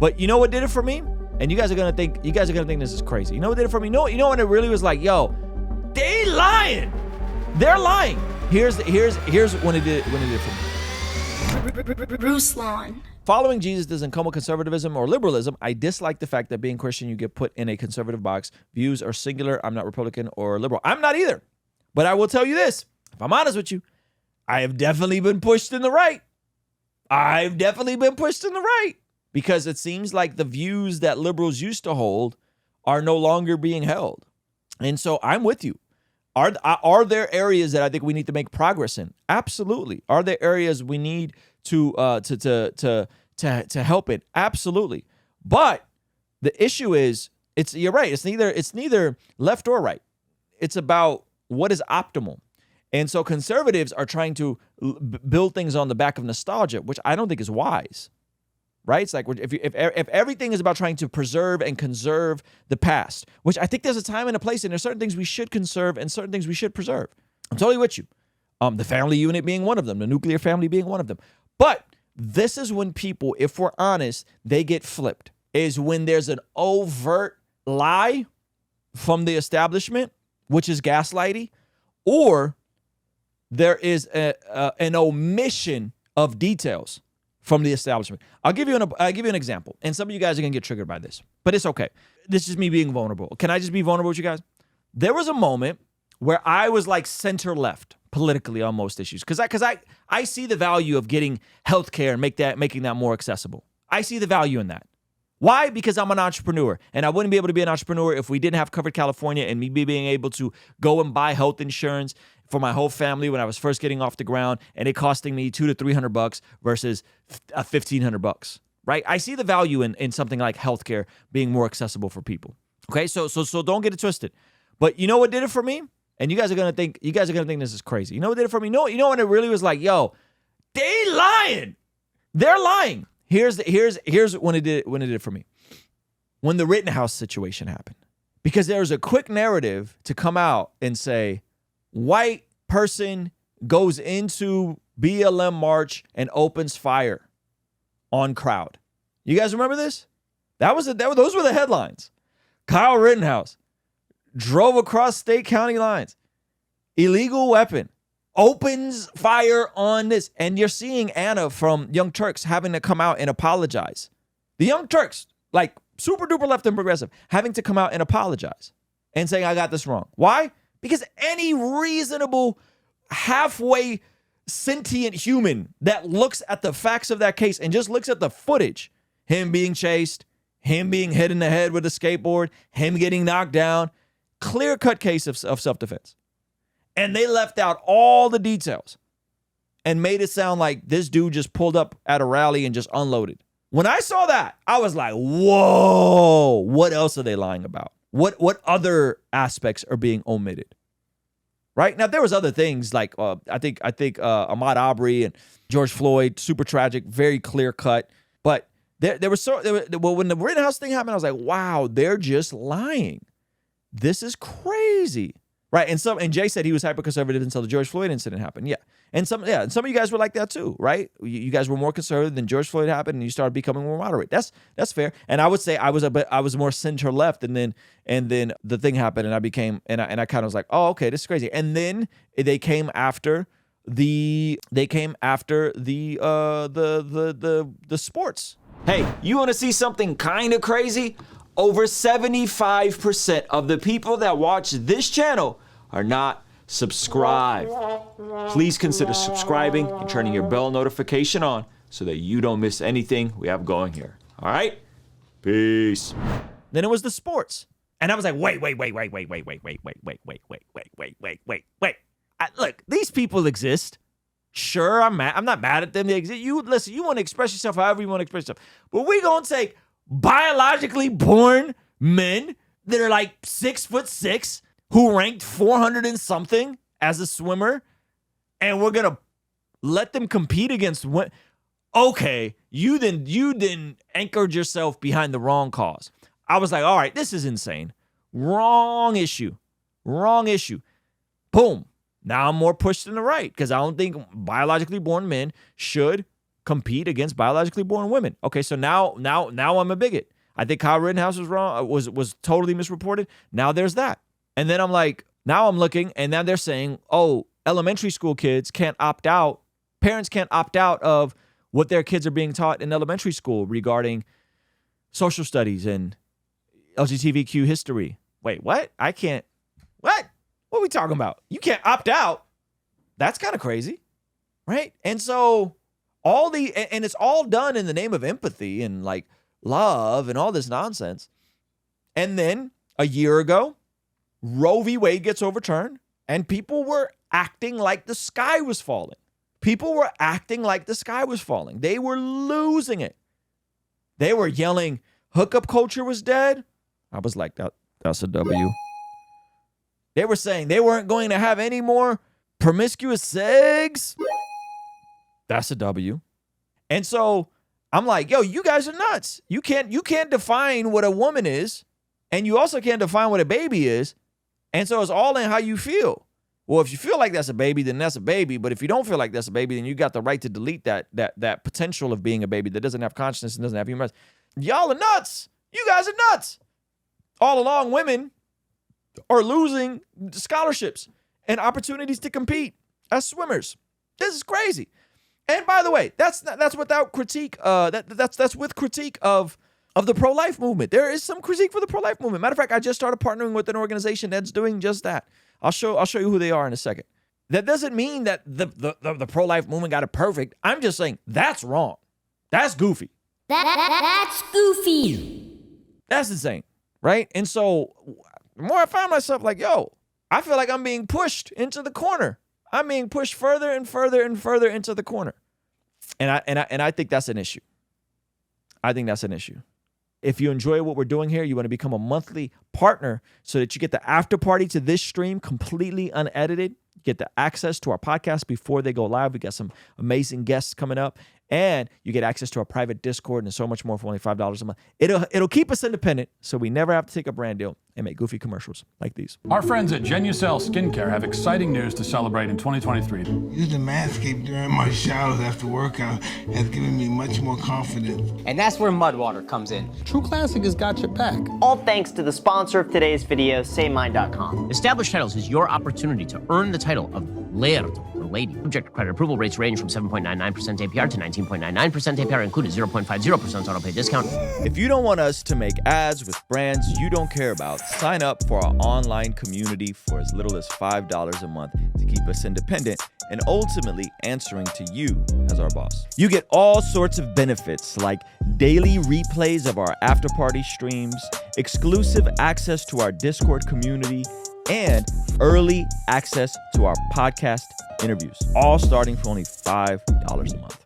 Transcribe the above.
But you know what did it for me? And you guys are gonna think this is crazy. You know what did it for me? You know when it really was like, yo, they lying. They're lying. Here's when it did for me. Ruslan. Following Jesus doesn't come with conservatism or liberalism. I dislike the fact that being Christian, you get put in a conservative box. Views are singular. I'm not Republican or liberal. I'm not either. But I will tell you this. If I'm honest with you, I have definitely been pushed in the right. Because it seems like the views that liberals used to hold are no longer being held. And so I'm with you. Are there areas that I think we need to make progress in? Absolutely. Are there areas we need to help in? Absolutely. But the issue is, you're right. It's neither left or right. It's about what is optimal. And so conservatives are trying to build things on the back of nostalgia, which I don't think is wise. Right? It's like if everything is about trying to preserve and conserve the past, which I think there's a time and a place, and there's certain things we should conserve and certain things we should preserve. I'm totally with you. The family unit being one of them, the nuclear family being one of them. But this is when people, if we're honest, they get flipped, is when there's an overt lie from the establishment, which is gaslighting, or there is an omission of details from the establishment. I'll give you an example, and some of you guys are gonna get triggered by this, but it's okay. This is me being vulnerable. Can I just be vulnerable with you guys? There was a moment where I was like center left politically on most issues, because I see the value of getting healthcare and making that more accessible. I see the value in that. Why? Because I'm an entrepreneur, and I wouldn't be able to be an entrepreneur if we didn't have Covered California and me being able to go and buy health insurance for my whole family when I was first getting off the ground, and it costing me $200 to $300 versus $1,500. Right? I see the value in something like healthcare being more accessible for people. Okay, so don't get it twisted. But you know what did it for me? And you guys are gonna think this is crazy. You know what did it for me? You know when it really was like, yo, they lying. They're lying. Here's when it did it for me. When the Rittenhouse situation happened. Because there was a quick narrative to come out and say, white person goes into BLM march and opens fire on crowd. You guys remember this? Those were the headlines. Kyle Rittenhouse drove across state county lines. Illegal weapon. Opens fire on this. And you're seeing Anna from Young Turks having to come out and apologize. The Young Turks, like super duper left and progressive, having to come out and apologize and saying, I got this wrong. Why? Because any reasonable, halfway sentient human that looks at the facts of that case and just looks at the footage, him being chased, him being hit in the head with a skateboard, him getting knocked down, clear-cut case of self-defense. And they left out all the details and made it sound like this dude just pulled up at a rally and just unloaded. When I saw that, I was like, whoa, what else are they lying about? What other aspects are being omitted? Right? Now, there was other things like I think Ahmaud Arbery and George Floyd, super tragic, very clear cut. But when the Rittenhouse thing happened, I was like, wow, they're just lying. This is crazy. Right? And Jay said he was hyper-conservative until the George Floyd incident happened. Yeah. And some of you guys were like that too, right? You guys were more conservative than George Floyd happened, and you started becoming more moderate. That's fair. And I would say I was more center left, and then the thing happened, and I kind of was like, oh, okay, this is crazy. And then they came after the sports. Hey, you want to see something kind of crazy? Over 75% of the people that watch this channel are not subscribed. Please consider subscribing and turning your bell notification on so that you don't miss anything we have going here. All right? Peace. Then it was the sports. And I was like, wait. Look, these people exist. Sure, I'm not mad at them. They exist. You want to express yourself however you want to express yourself. But we're going to take biologically born men that are like 6'6", who ranked 400 and something as a swimmer, and we're gonna let them compete against what? Okay, you then anchored yourself behind the wrong cause. I was like, all right, this is insane. Wrong issue. Boom. Now I'm more pushed to the right because I don't think biologically born men should compete against biologically born women. Okay, so now I'm a bigot. I think Kyle Rittenhouse was wrong, was totally misreported. Now there's that. And then I'm like, now I'm looking, and now they're saying, oh, elementary school kids can't opt out. Parents can't opt out of what their kids are being taught in elementary school regarding social studies and LGBTQ history. Wait, what? I can't. What? What are we talking about? You can't opt out. That's kind of crazy, right? And so and it's all done in the name of empathy and like love and all this nonsense. And then a year ago, Roe v. Wade gets overturned and people were acting like the sky was falling. People were acting like the sky was falling. They were losing it. They were yelling, hookup culture was dead. I was like, that's a W. They were saying they weren't going to have any more promiscuous sex. That's a W. And so I'm like, yo, you guys are nuts. You can't define what a woman is, and you also can't define what a baby is. And so it's all in how you feel. Well, if you feel like that's a baby, then that's a baby. But if you don't feel like that's a baby, then you got the right to delete that potential of being a baby that doesn't have consciousness and doesn't have human rights. Y'all are nuts. You guys are nuts. All along, women are losing scholarships and opportunities to compete as swimmers. This is crazy. And by the way, that's without critique. That's with critique of the pro-life movement. There is some critique for the pro-life movement. Matter of fact, I just started partnering with an organization that's doing just that. I'll show you who they are in a second. That doesn't mean that the pro-life movement got it perfect. I'm just saying that's wrong. That's goofy. That's goofy. That's insane, right? And so the more I find myself like, yo, I feel like I'm being pushed into the corner. I'm being pushed further and further and further into the corner. And I think that's an issue. I think that's an issue. If you enjoy what we're doing here, you want to become a monthly partner so that you get the after party to this stream completely unedited. You get the access to our podcast before they go live. We got some amazing guests coming up. And you get access to our private Discord and so much more for only $5 a month. It'll keep us independent so we never have to take a brand deal and make goofy commercials like these. Our friends at Genucel Skincare have exciting news to celebrate in 2023. Using Manscaped during my showers after workout has given me much more confidence. And that's where Mud Water comes in. True Classic has got your back. All thanks to the sponsor of today's video, SayMine.com. Established Titles is your opportunity to earn the title of Laird or Lady. Subject to credit approval, rates range from 7.99% APR to 19.99% APR, included 0.50% auto pay discount. If you don't want us to make ads with brands you don't care about, sign up for our online community for as little as $5 a month to keep us independent and ultimately answering to you as our boss. You get all sorts of benefits like daily replays of our after party streams, exclusive access to our Discord community, and early access to our podcast interviews, all starting for only $5 a month.